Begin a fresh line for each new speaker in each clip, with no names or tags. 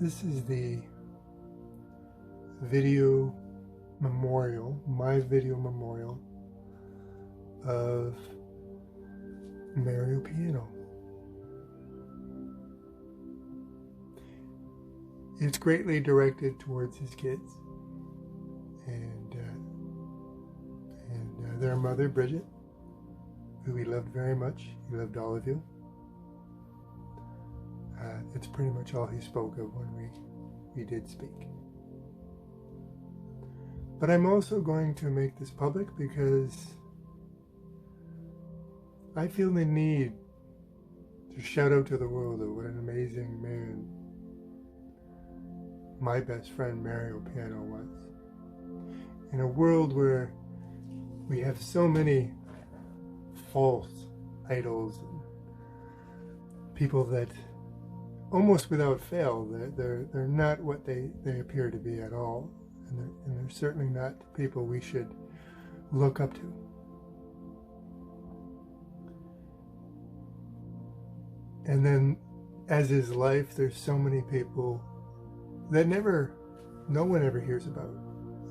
This is the video memorial, my video memorial of Mario Piano. It's greatly directed towards his kids and their mother, Bridget, who he loved very much. He loved all of you. It's pretty much all he spoke of when we did speak. But I'm also going to make this public because I feel the need to shout out to the world of what an amazing man my best friend Mario Piano was. In a world where we have so many false idols and people that almost without fail, they're not what they appear to be at all. And they're certainly not people we should look up to. And then, as is life, there's so many people that no one ever hears about.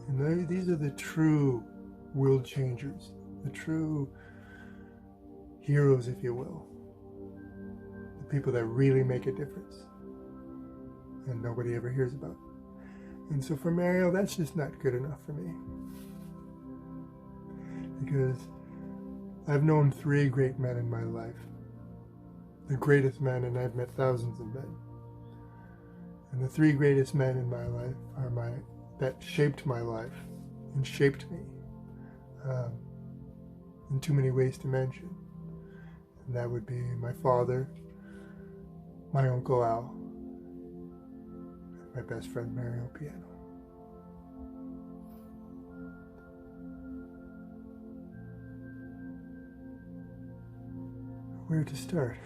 And these are the true world changers, the true heroes, if you will. The people that really make a difference. And nobody ever hears about. And so for Mario, that's just not good enough for me. Because I've known 3 great men in my life. The greatest men, and I've met thousands of men. And the 3 greatest men in my life are that shaped my life and shaped me in too many ways to mention. And that would be my father, my Uncle Al, my best friend Mario Piano. Where to start?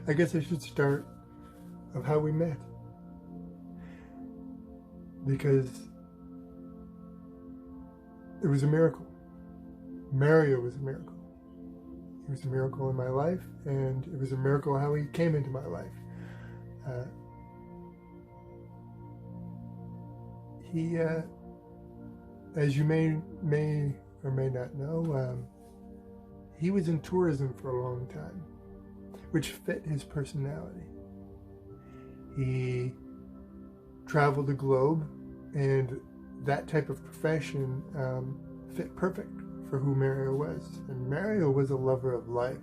I guess I should start of how we met. Because it was a miracle. Mario was a miracle. He was a miracle in my life, and it was a miracle how he came into my life. He, as you may or may not know, he was in tourism for a long time, which fit his personality. He traveled the globe, and that type of profession fit perfect for who Mario was. And Mario was a lover of life.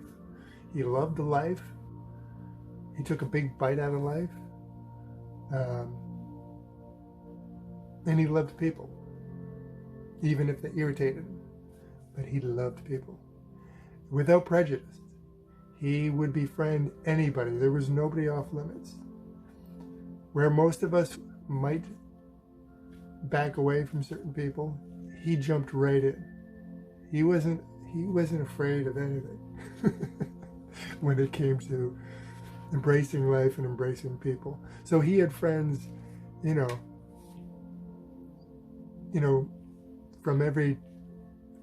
He loved life. He took a big bite out of life. And he loved people, even if they irritated him. But he loved people. Without prejudice. He would befriend anybody. There was nobody off limits. Where most of us might back away from certain people, he jumped right in. He wasn't afraid of anything when it came to embracing life and embracing people. So he had friends, you know, from every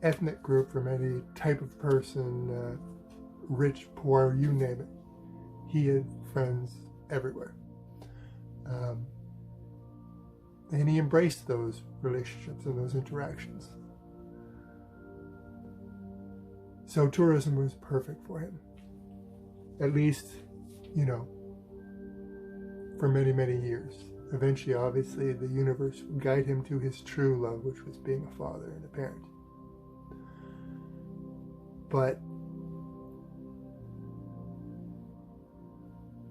ethnic group, from any type of person, rich, poor, you name it. He had friends everywhere. And he embraced those relationships and those interactions. So tourism was perfect for him. At least, for many, many years. Eventually, obviously, the universe would guide him to his true love, which was being a father and a parent. But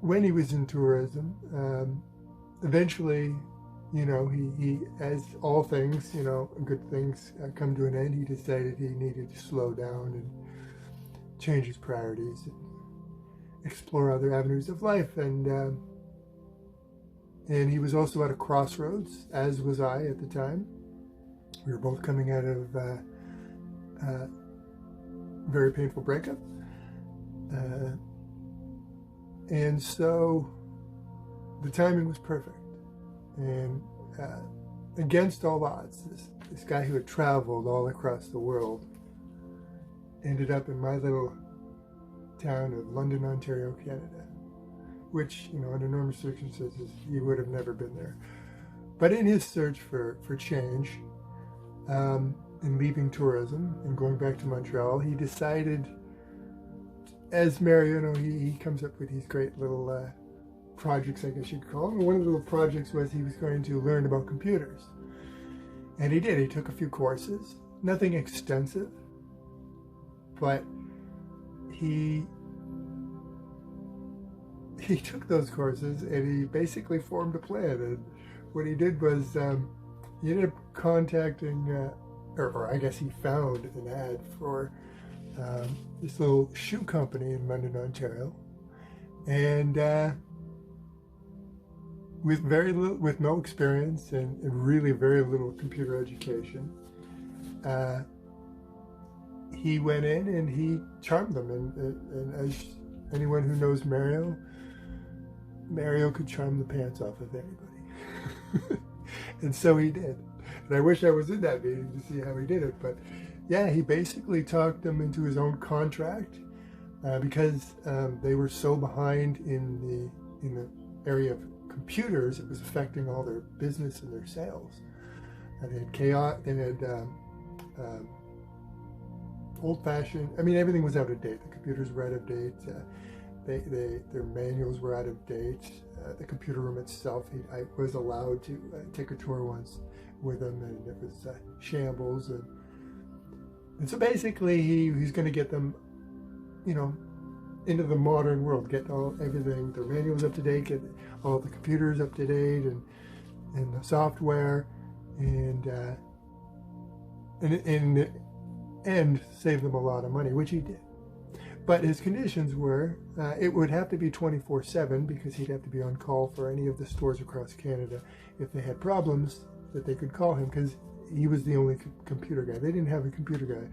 when he was in tourism, eventually, he, as all things, good things come to an end, he decided he needed to slow down and change his priorities and explore other avenues of life. And he was also at a crossroads, as was I at the time. We were both coming out of a very painful breakup. And so the timing was perfect. And against all odds, this guy who had traveled all across the world ended up in my little town of London, Ontario, Canada, which, under normal circumstances, he would have never been there. But in his search for change, in leaving tourism and going back to Montreal, he decided, as Mario, he comes up with these great little projects, I guess you'd call them. And one of the little projects was he was going to learn about computers. And he did. He took a few courses, nothing extensive, but he took those courses and he basically formed a plan. And what he did was he ended up contacting, or I guess he found an ad for this little shoe company in London, Ontario, and with no experience and really very little computer education, he went in and he charmed them. And as anyone who knows Mario could charm the pants off of anybody. And so he did. And I wish I was in that meeting to see how he did it. But yeah, he basically talked them into his own contract because they were so behind in the area of computers, it was affecting all their business and their sales. And they had chaos. They had old-fashioned. I mean, everything was out of date. The computers were out of date. Their manuals were out of date. The computer room itself, I was allowed to take a tour once with him, and it was shambles. And so basically, he's going to get them, into the modern world, get everything, their manuals up to date, get all the computers up to date, and the software, and in the end, save them a lot of money, which he did. But his conditions were, it would have to be 24/7 because he'd have to be on call for any of the stores across Canada. If they had problems, that they could call him, because he was the only computer guy. They didn't have a computer guy.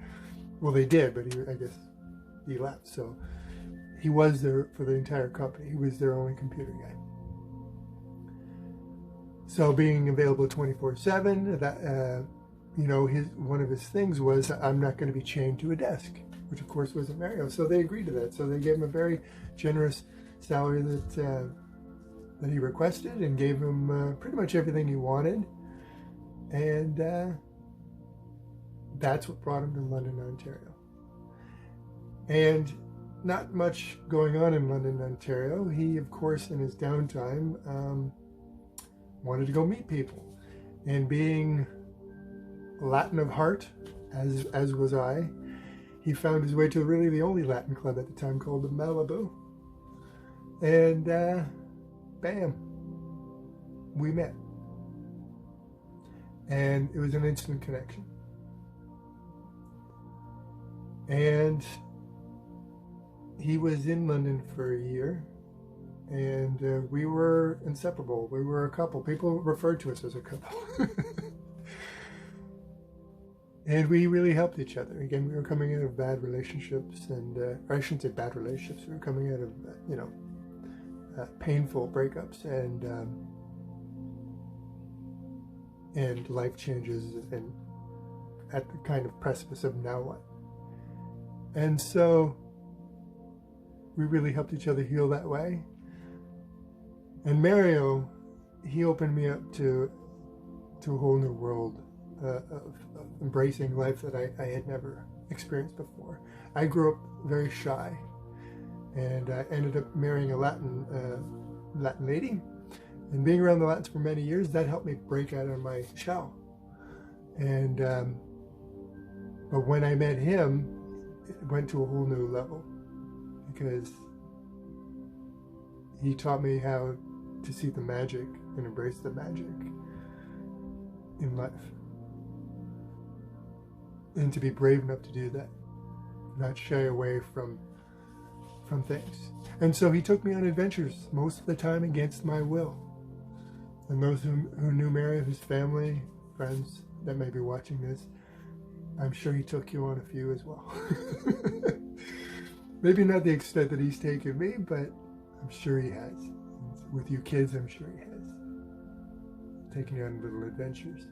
Well, they did, but I guess he left. So he was there for the entire company. He was their only computer guy. So being available 24/7, that one of his things was, I'm not going to be chained to a desk, which of course wasn't Mario. So they agreed to that. So they gave him a very generous salary that he requested, and gave him pretty much everything he wanted. And that's what brought him to London, Ontario. And not much going on in London, Ontario. He, of course, in his downtime, wanted to go meet people. And being Latin of heart, as was I, he found his way to really the only Latin club at the time, called the Malibu. And bam, we met. And it was an instant connection. And he was in London for a year, and we were inseparable. We were a couple. People referred to us as a couple. And we really helped each other. Again, we were coming out of bad relationships, and or I shouldn't say bad relationships. We were coming out of painful breakups and life changes, and at the kind of precipice of now what. And so we really helped each other heal that way. And Mario, he opened me up to a whole new world of embracing life that I had never experienced before. I grew up very shy, and I ended up marrying a Latin lady. And being around the Latins for many years, that helped me break out of my shell. And but when I met him, it went to a whole new level, because he taught me how to see the magic and embrace the magic in life, and to be brave enough to do that, not shy away from things. And so he took me on adventures, most of the time against my will. And those who knew Mario, his family, friends that may be watching this, I'm sure he took you on a few as well. Maybe not the extent that he's taken me, but I'm sure he has. With you kids, I'm sure he has. Taking you on little adventures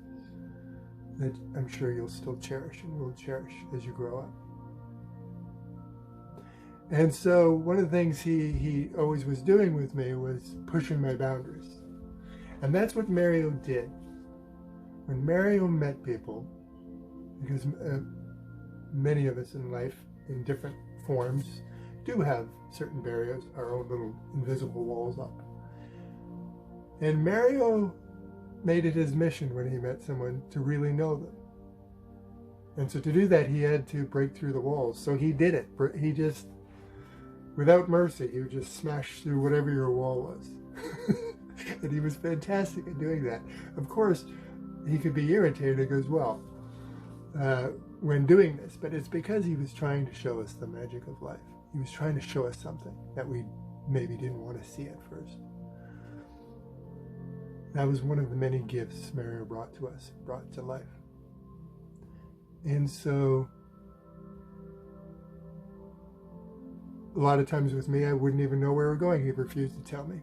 that I'm sure you'll still cherish and will cherish as you grow up. And so one of the things he always was doing with me was pushing my boundaries. And that's what Mario did. When Mario met people, because many of us in life, in different forms, do have certain barriers, our own little invisible walls up. And Mario made it his mission when he met someone to really know them. And so to do that, he had to break through the walls. So he did it. He just, without mercy, he would just smash through whatever your wall was. And he was fantastic at doing that. Of course, he could be irritated as well when doing this, but it's because he was trying to show us the magic of life. He was trying to show us something that we maybe didn't want to see at first. That was one of the many gifts Mario brought to us, brought to life. And so, a lot of times with me, I wouldn't even know where we're going. He refused to tell me.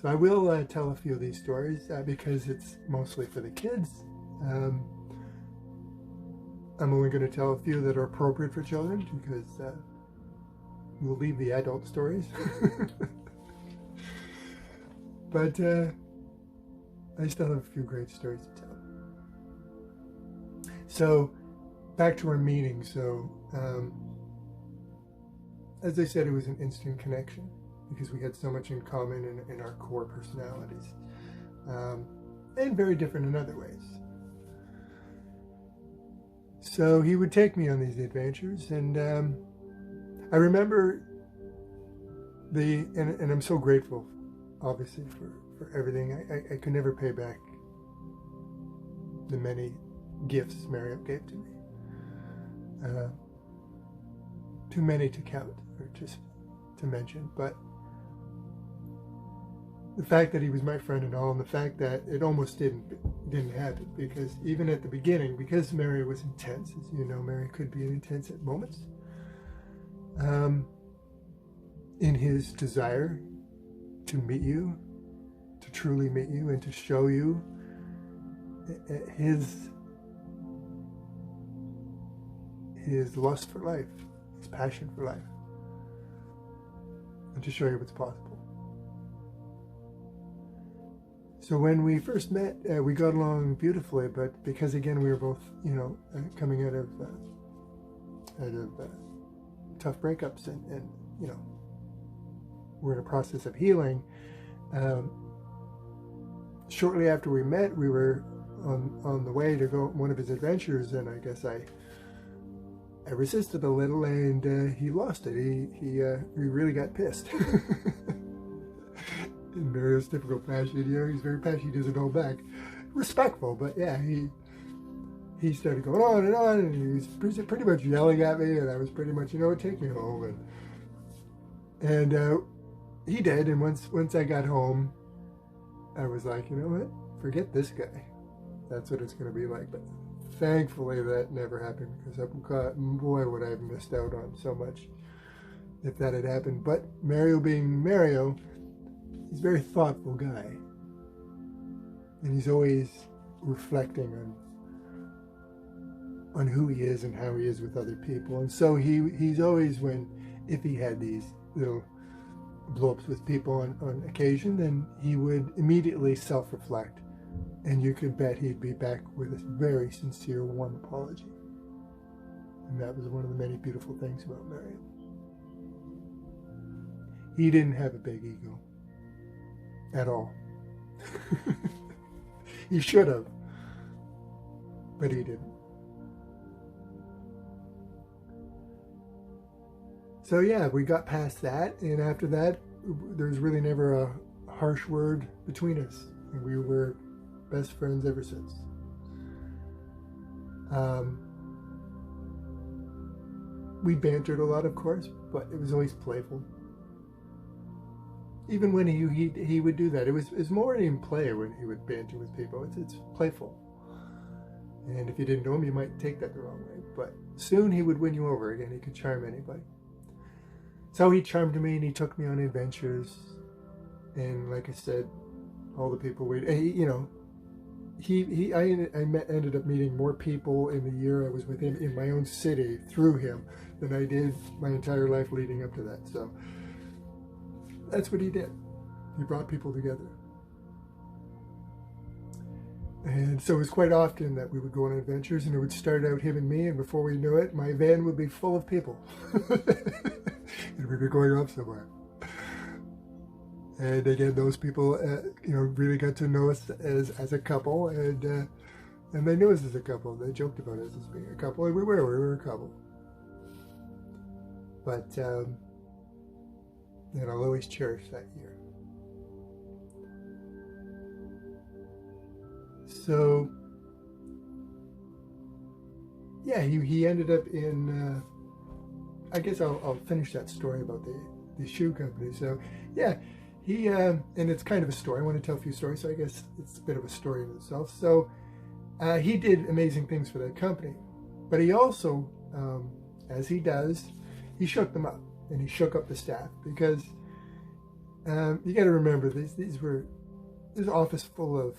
So I will tell a few of these stories because it's mostly for the kids. I'm only going to tell a few that are appropriate for children because we'll leave the adult stories. But I still have a few great stories to tell. So back to our meeting. So as I said, it was an instant connection because we had so much in common in our core personalities, and very different in other ways. So he would take me on these adventures, and I remember and I'm so grateful, obviously, for everything. I could never pay back the many gifts Mario gave to me. Too many to count or just to mention, but the fact that he was my friend and all, and the fact that it almost didn't happen, because even at the beginning, because Mario was intense, as you know, Mario could be intense at moments, in his desire to meet you, to truly meet you, and to show you his lust for life, his passion for life, and to show you what's possible. So when we first met, we got along beautifully, but because again we were both, coming out of tough breakups, and we're in a process of healing. Shortly after we met, we were on the way to go on one of his adventures, and I guess I resisted a little, and he lost it. He really got pissed. In Mario's typical fashion, he's very passionate. He doesn't hold back. Respectful, but yeah, he started going on, and he was pretty much yelling at me, and I was pretty much, take me home, and he did. And once I got home, I was like, you know what? Forget this guy. That's what it's going to be like. But thankfully, that never happened, because boy, would I have missed out on so much if that had happened. But Mario being Mario, he's a very thoughtful guy, and he's always reflecting on who he is and how he is with other people. And so he's always, if he had these little blow-ups with people on occasion, then he would immediately self-reflect, and you could bet he'd be back with a very sincere, warm apology. And that was one of the many beautiful things about Mario. He didn't have a big ego at all. He should have, but he didn't. So yeah, we got past that, and after that, there's really never a harsh word between us, and we were best friends ever since. We bantered a lot, of course, but it was always playful. Even when he would do that, it was more in play when he would banter with people. It's playful. And if you didn't know him, you might take that the wrong way. But soon he would win you over again. He could charm anybody. So he charmed me, and he took me on adventures. And like I said, all the people ended up meeting more people in the year I was with him in my own city through him than I did my entire life leading up to that. So that's what he did. He brought people together. And so it was quite often that we would go on adventures, and it would start out him and me, and before we knew it, my van would be full of people. And we'd be going off somewhere. And again, those people, really got to know us as a couple, and they knew us as a couple. They joked about us as being a couple, and we were a couple. But I'll always cherish that year. So, yeah, he ended up in, I guess I'll finish that story about the shoe company. So, yeah, he, and it's kind of a story. I want to tell a few stories, so I guess it's a bit of a story in itself. So, he did amazing things for that company. But he also, as he does, he shook them up, and he shook up the staff, because you got to remember, there's an office full of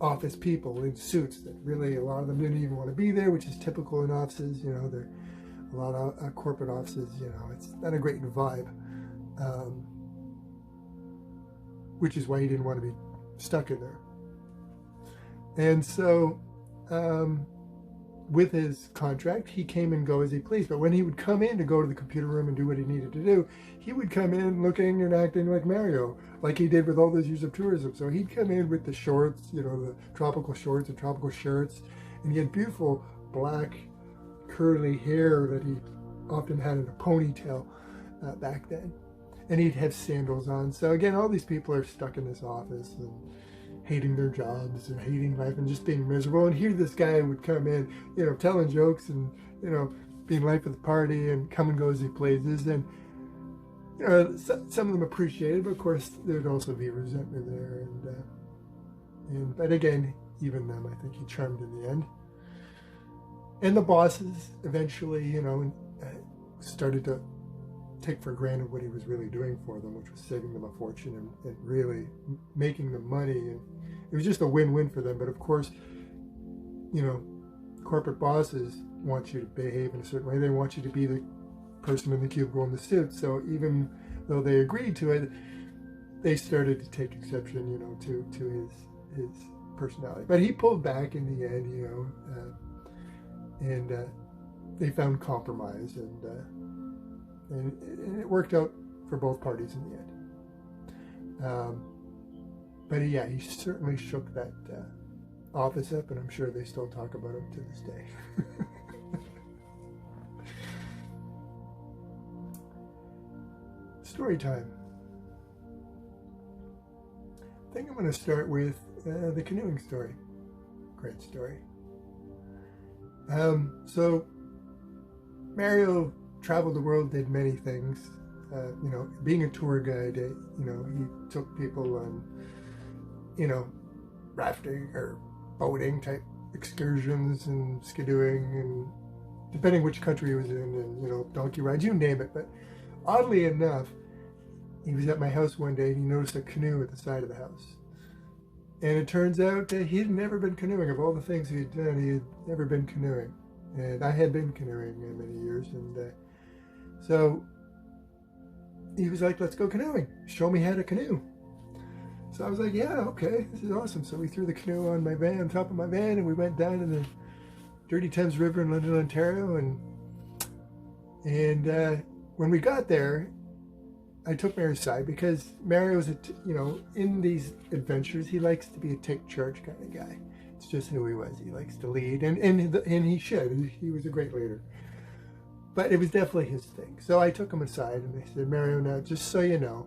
office people in suits that really, a lot of them didn't even want to be there, which is typical in offices. There are a lot of corporate offices, it's not a great vibe, which is why he didn't want to be stuck in there. And so with his contract, he came and go as he pleased. But when he would come in to go to the computer room and do what he needed to do, he would come in looking and acting like Mario, like he did with all those years of tourism. So he'd come in with the shorts, the tropical shorts and tropical shirts, and he had beautiful black curly hair that he often had in a ponytail back then. And he'd have sandals on. So again, all these people are stuck in this office and hating their jobs and hating life and just being miserable. And here this guy would come in, telling jokes and, being life of the party and come and go as he pleases. And, some of them appreciated, but of course there'd also be resentment there. But again, even them, I think he charmed in the end. And the bosses eventually, started to take for granted what he was really doing for them, which was saving them a fortune and really making them money. And it was just a win-win for them. But of course, corporate bosses want you to behave in a certain way. They want you to be the person in the cubicle in the suit. So even though they agreed to it, they started to take exception, to his personality. But he pulled back in the end, and they found compromise, and it worked out for both parties in the end. But yeah, he certainly shook that office up, and I'm sure they still talk about him to this day. Story time. I think I'm going to start with the canoeing story. Great story. So Mario traveled the world, did many things. Being a tour guide, he took people on, rafting or boating type excursions and skidooing, and depending which country he was in, and, donkey rides, you name it. But oddly enough, he was at my house one day and he noticed a canoe at the side of the house. And it turns out that he had never been canoeing. Of all the things he had done, he had never been canoeing. And I had been canoeing many years. And so he was like, let's go canoeing. Show me how to canoe. So I was like, yeah, okay, this is awesome. So we threw the canoe on my van, on top of my van, and we went down to the Dirty Thames River in London, Ontario. And when we got there, I took Mario's side because Mario's, in these adventures, he likes to be a take charge kind of guy. It's just who he was. He likes to lead, and he should. He was a great leader. But it was definitely his thing. So I took him aside and I said, Mario, now, just so you know,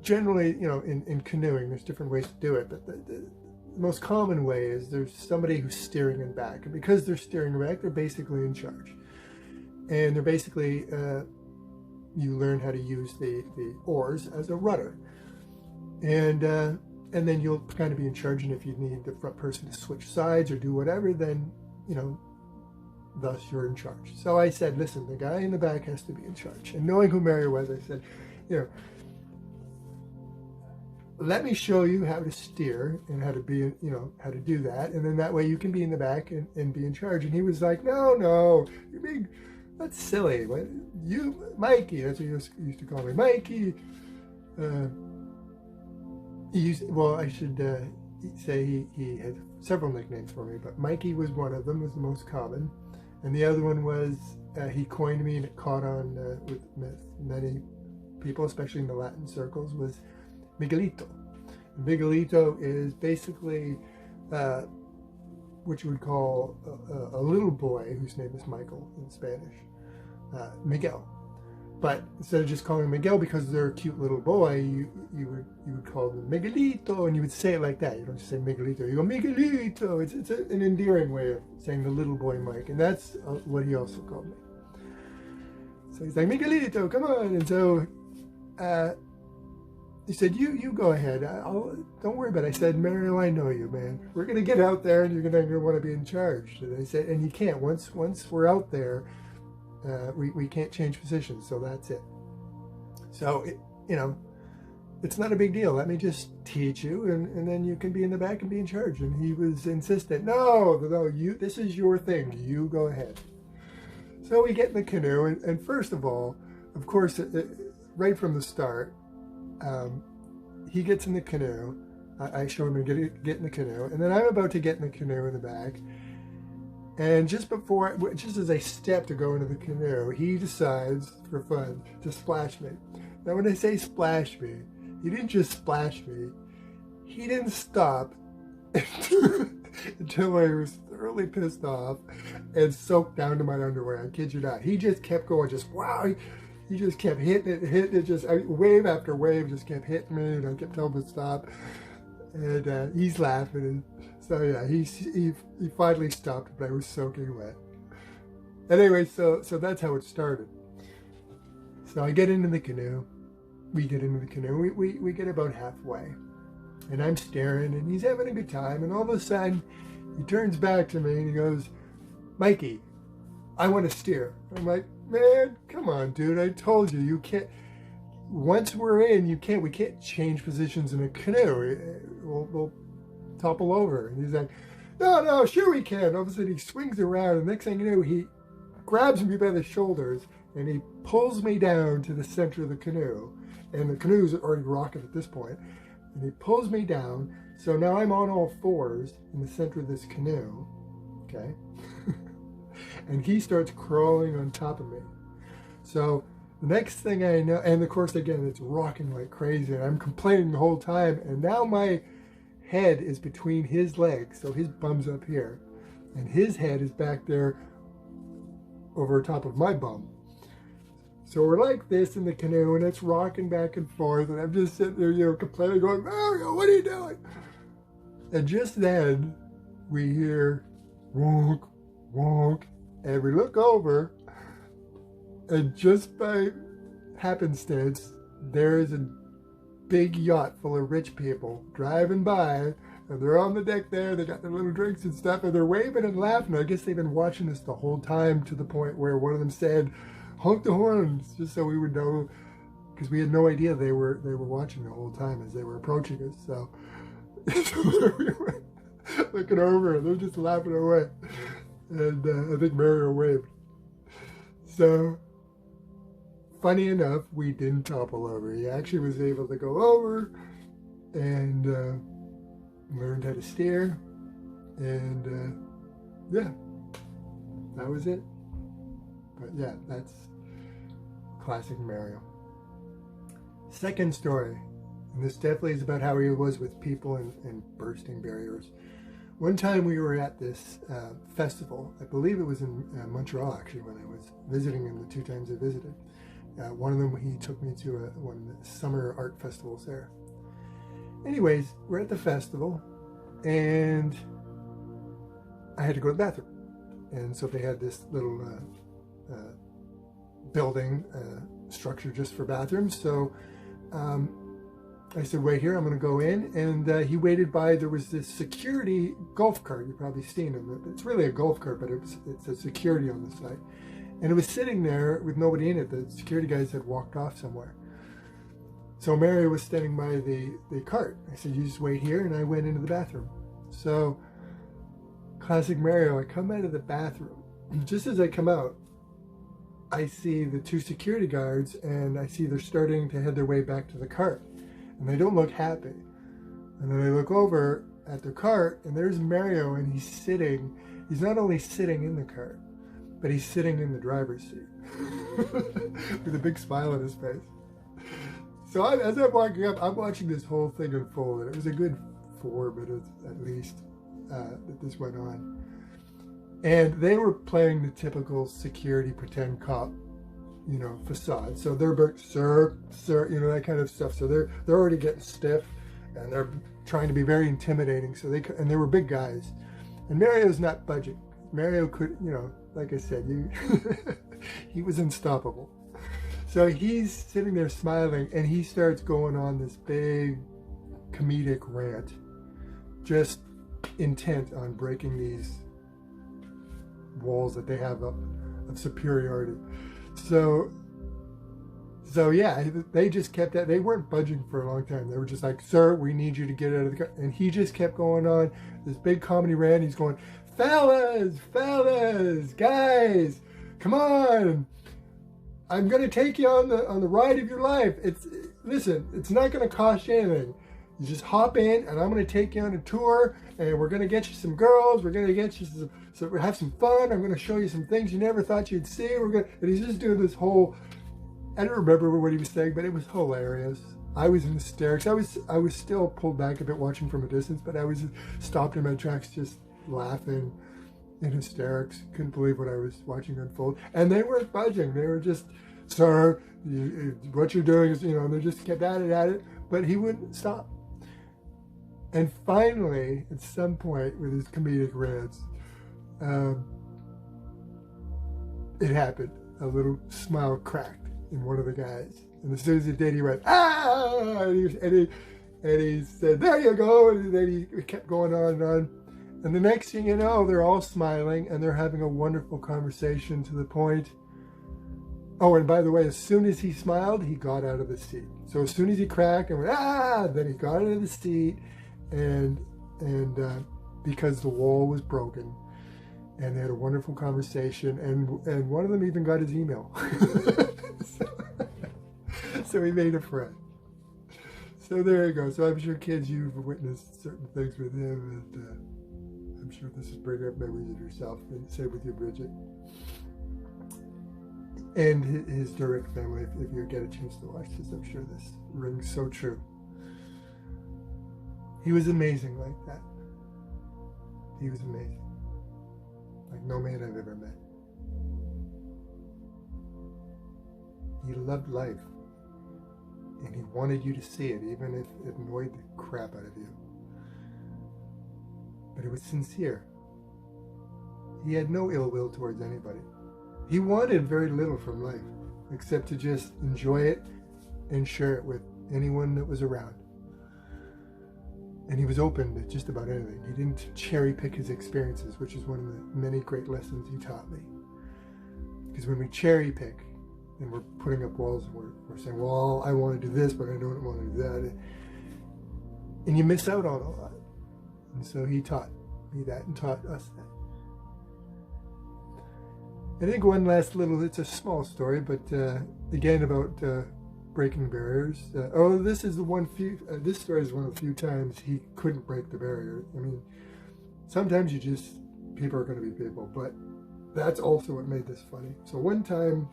generally, in canoeing, there's different ways to do it, but the most common way is there's somebody who's steering in back. And because they're steering back, they're basically in charge. And they're basically... you learn how to use the oars as a rudder, and then you'll kind of be in charge. And if you need the front person to switch sides or do whatever, then thus you're in charge. So I said, listen, the guy in the back has to be in charge. And knowing who Mario was, I said, let me show you how to steer and how to be, you know, how to do that. And then that way you can be in the back and be in charge. And he was like, no, you're being, that's silly. What, you, Mikey, that's what he used to call me. Mikey. Well, I should say he had several nicknames for me, but Mikey was one of them, was the most common. And the other one was, he coined me, and it caught on with many people, especially in the Latin circles, was Miguelito. Miguelito is basically what you would call a little boy whose name is Michael in Spanish, Miguel. But instead of just calling him Miguel because they're a cute little boy, you would call them Miguelito, and you would say it like that. You don't just say Miguelito, you go Miguelito. It's an endearing way of saying the little boy Mike, and that's what he also called me. So he's like, Miguelito, come on. And so he said, you go ahead. Don't worry about it. I said, Mario, I know you, man. We're going to get out there, and you're going to want to be in charge. And I said, and you can't. Once we're out there, we can't change positions, so that's it. So, you know, it's not a big deal. Let me just teach you, and then you can be in the back and be in charge. And he was insistent. No, this is your thing. You go ahead. So we get in the canoe, and first of all, of course, right from the start, he gets in the canoe. I show him to get in the canoe, and then I'm about to get in the canoe in the back. And just as I step to go into the canoe, he decides, for fun, to splash me. Now, when I say splash me, he didn't just splash me. He didn't stop until I was thoroughly pissed off and soaked down to my underwear. I kid you not. He just kept going, just wow. He just kept hitting it, just wave after wave just kept hitting me, and I kept telling him to stop. And he's laughing, and so yeah, he finally stopped, but I was soaking wet. Anyway, so that's how it started. So I get into the canoe. We get into the canoe. We get about halfway, and I'm staring, and he's having a good time. And all of a sudden, he turns back to me and he goes, "Mikey, I want to steer." I'm like, "Man, come on, dude! I told you can't. Once we're in, we can't change positions in a canoe. We'll topple over." And he's like, no, sure we can. All of a sudden he swings around, and next thing you know, he grabs me by the shoulders and he pulls me down to the center of the canoe. And the canoe's already rocking at this point. And he pulls me down. So now I'm on all fours in the center of this canoe. Okay. And he starts crawling on top of me. So the next thing I know, and of course, again, it's rocking like crazy, and I'm complaining the whole time, and now my head is between his legs, so his bum's up here, and his head is back there over top of my bum. So we're like this in the canoe, and it's rocking back and forth, and I'm just sitting there, complaining, going, "Mario, what are you doing?" And just then, we hear, wonk, wonk, and we look over, and just by happenstance, there is a big yacht full of rich people driving by, and they're on the deck there. They got their little drinks and stuff, and they're waving and laughing. I guess they've been watching us the whole time, to the point where one of them said, "Honk the horns," just so we would know, because we had no idea they were watching the whole time as they were approaching us. So there we were, looking over, and they're just laughing away. And I think Mario waved. So, funny enough, we didn't topple over. He actually was able to go over and learned how to steer. And yeah, that was it. But yeah, that's classic Mario. Second story, and this definitely is about how he was with people and bursting barriers. One time we were at this festival. I believe it was in Montreal, actually, when I was visiting him the two times I visited. One of them, he took me to one of the summer art festivals there. Anyways, we're at the festival, and I had to go to the bathroom. And so they had this little building structure just for bathrooms. So I said, "Wait here, I'm going to go in." And he waited by, there was this security golf cart. You've probably seen them. It's really a golf cart, but it's a security on the side. And it was sitting there with nobody in it. The security guys had walked off somewhere. So Mario was standing by the cart. I said, you just wait here, and I went into the bathroom. So, classic Mario, I come out of the bathroom. Just as I come out, I see the two security guards, and I see they're starting to head their way back to the cart. And they don't look happy. And then I look over at the cart, and there's Mario, and he's sitting. He's not only sitting in the cart, but he's sitting in the driver's seat with a big smile on his face. So as I'm walking up, I'm watching this whole thing unfold, and it was a good 4 minutes at least that this went on. And they were playing the typical security pretend cop, facade. So they're sir, that kind of stuff. So they're already getting stiff, and they're trying to be very intimidating. So they were big guys, and Mario's not budging. Mario could, like I said, he was unstoppable. So he's sitting there smiling, and he starts going on this big comedic rant, just intent on breaking these walls that they have up of superiority. So yeah, they just kept that. They weren't budging for a long time. They were just like, sir, we need you to get out of the car. And he just kept going on this big comedy rant. He's going, fellas, guys, come on. I'm going to take you on the ride of your life. Listen, it's not going to cost you anything. You just hop in, and I'm going to take you on a tour, and we're going to get you some girls. We're going to get you have some fun. I'm going to show you some things you never thought you'd see. And he's just doing this whole, I don't remember what he was saying, but it was hilarious. I was in hysterics. I was still pulled back a bit watching from a distance, but I was stopped in my tracks just laughing in hysterics. Couldn't believe what I was watching unfold. And they weren't budging. They were just, sir, what you're doing is, and they just kept at it, but he wouldn't stop. And finally, at some point with his comedic rants, it happened. A little smile cracked in one of the guys. And as soon as it did, he went, ah! And he said, there you go. And then he kept going on and on. And the next thing you know, they're all smiling, and they're having a wonderful conversation to the point. Oh, and by the way, as soon as he smiled, he got out of the seat. So as soon as he cracked and went, ah, then he got out of the seat, and because the wall was broken, and they had a wonderful conversation, and one of them even got his email. So he made a friend. So there you go. So I'm sure, kids, you've witnessed certain things with him, and I'm sure this is bringing up memories of yourself, and same with you, Bridget. And his direct family, if you get a chance to watch this, I'm sure this rings so true. He was amazing like that. He was amazing. Like no man I've ever met. He loved life. And he wanted you to see it, even if it annoyed the crap out of you. But it was sincere. He had no ill will towards anybody. He wanted very little from life, except to just enjoy it and share it with anyone that was around. And he was open to just about anything. He didn't cherry pick his experiences, which is one of the many great lessons he taught me. Because when we cherry pick, then we're putting up walls, and we're saying, well, I want to do this, but I don't want to do that. And you miss out on a lot. And so he taught me that and taught us that. I think one last it's a small story, but again about breaking barriers. This is this story is one of the few times he couldn't break the barrier. I mean, sometimes people are going to be people, but that's also what made this funny. So one time,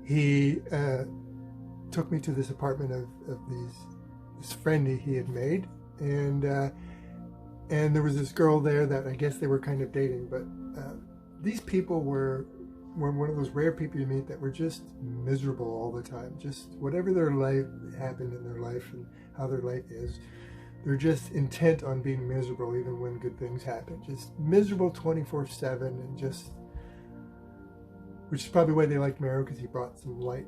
he took me to this apartment of this friend he had made, and there was this girl there that I guess they were kind of dating, but these people were one of those rare people you meet that were just miserable all the time. Just whatever their life happened in their life and how their life is, they're just intent on being miserable even when good things happen. Just miserable 24/7, and just, which is probably why they liked Mero, because he brought some light,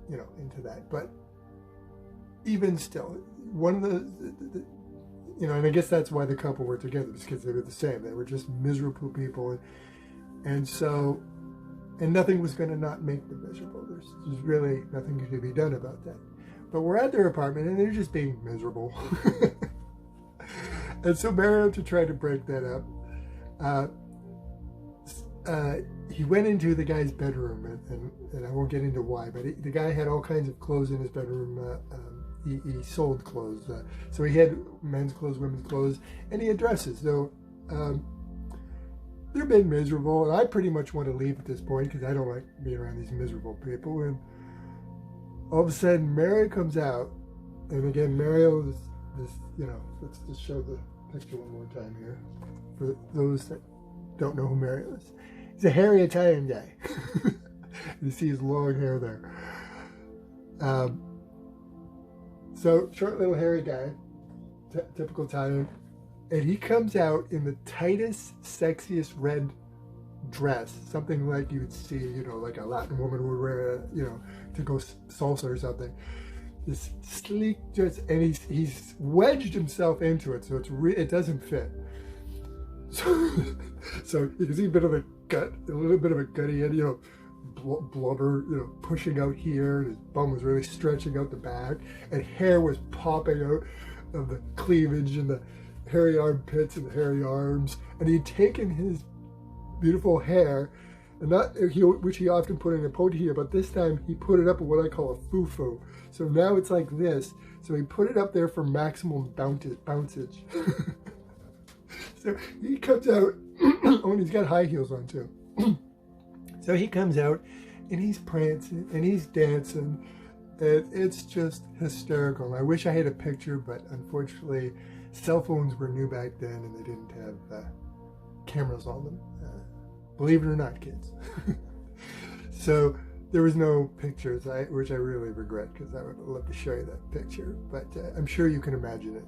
into that. But even still, one of the and I guess that's why the couple were together, because they were the same. They were just miserable people. And so And nothing was going to not make them miserable. There's really nothing to be done about that. But we're at their apartment and they're just being miserable. And so Mario, to try to break that up, he went into the guy's bedroom, and I won't get into why, but the guy had all kinds of clothes in his bedroom. He sold clothes. So he had men's clothes, women's clothes, and he had dresses. So they're being miserable, and I pretty much want to leave at this point because I don't like being around these miserable people. And all of a sudden, Mario comes out, and again, Mario is this, let's just show the picture one more time here for those that don't know who Mario is. He's a hairy Italian guy. You see his long hair there. So short little hairy guy, typical Italian. And he comes out in the tightest, sexiest red dress, something like you would see, like a Latin woman would wear, to go salsa or something. This sleek dress, and he's wedged himself into it, so it doesn't fit. So you can see a bit of a little bit of a gutty head, blubber, pushing out here. And his bum was really stretching out the back, and hair was popping out of the cleavage and the hairy armpits and the hairy arms. And he'd taken his beautiful hair, and which he often put in a ponytail, but this time he put it up in what I call a foo-foo. So now it's like this. So he put it up there for maximum bouncage. So he comes out, oh, and he's got high heels on too. So he comes out and he's prancing and he's dancing. And it's just hysterical. I wish I had a picture, but unfortunately cell phones were new back then and they didn't have cameras on them. Believe it or not, kids. So there was no pictures, which I really regret because I would love to show you that picture. But I'm sure you can imagine it.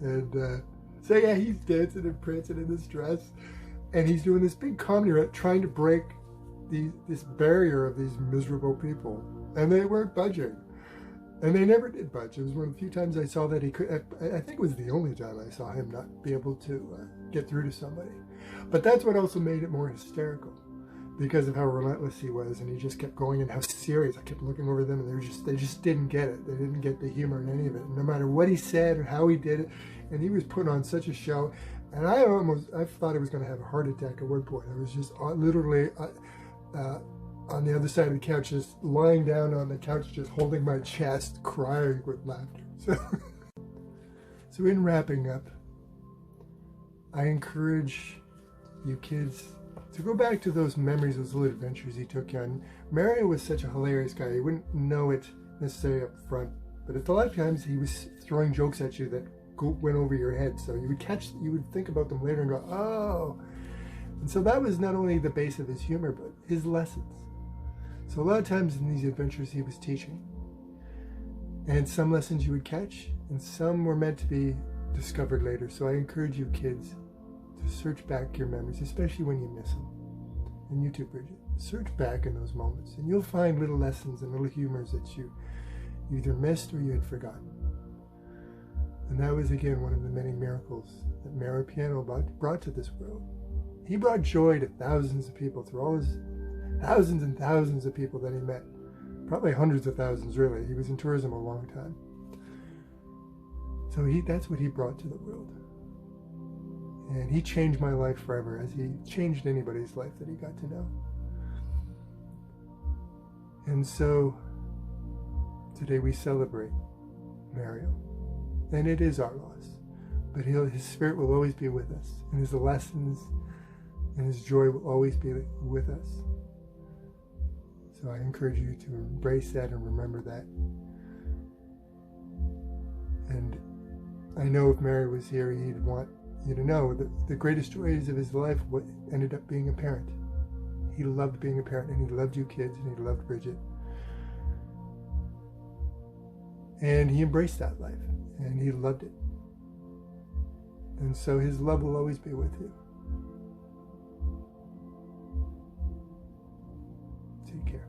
And so yeah, he's dancing and prancing in this dress, and he's doing this big comedy act trying to break this barrier of these miserable people, and they weren't budging, and they never did budge. It was one of the few times I saw that he could. I think it was the only time I saw him not be able to get through to somebody. But that's what also made it more hysterical, because of how relentless he was, and he just kept going, and how serious. I kept looking over them, and they just didn't get it. They didn't get the humor in any of it, no matter what he said or how he did it. And he was putting on such a show, and I thought I was going to have a heart attack at one point. I was just literally on the other side of the couch, just lying down on the couch, just holding my chest, crying with laughter. So in wrapping up, I encourage you kids to go back to those memories, those little adventures he took you on. Mario was such a hilarious guy. You wouldn't know it necessarily up front, but at a lot of times he was throwing jokes at you that went over your head. So you would think about them later and go, oh. And so that was not only the base of his humor, but his lessons. So a lot of times in these adventures he was teaching. And some lessons you would catch, and some were meant to be discovered later. So I encourage you kids to search back your memories, especially when you miss them. And you too, Bridget. Search back in those moments, and you'll find little lessons and little humors that you either missed or you had forgotten. And that was, again, one of the many miracles that Mario Piano brought to this world. He brought joy to thousands of people through all his thousands and thousands of people that he met. Probably hundreds of thousands, really. He was in tourism a long time. So that's what he brought to the world. And he changed my life forever, as he changed anybody's life that he got to know. And so today we celebrate Mario. And it is our loss. But his spirit will always be with us. And his lessons and his joy will always be with us. So I encourage you to embrace that and remember that. And I know if Mary was here, he'd want you to know that the greatest joys of his life ended up being a parent. He loved being a parent, and he loved you kids, and he loved Bridget. And he embraced that life, and he loved it. And so his love will always be with you. Take care.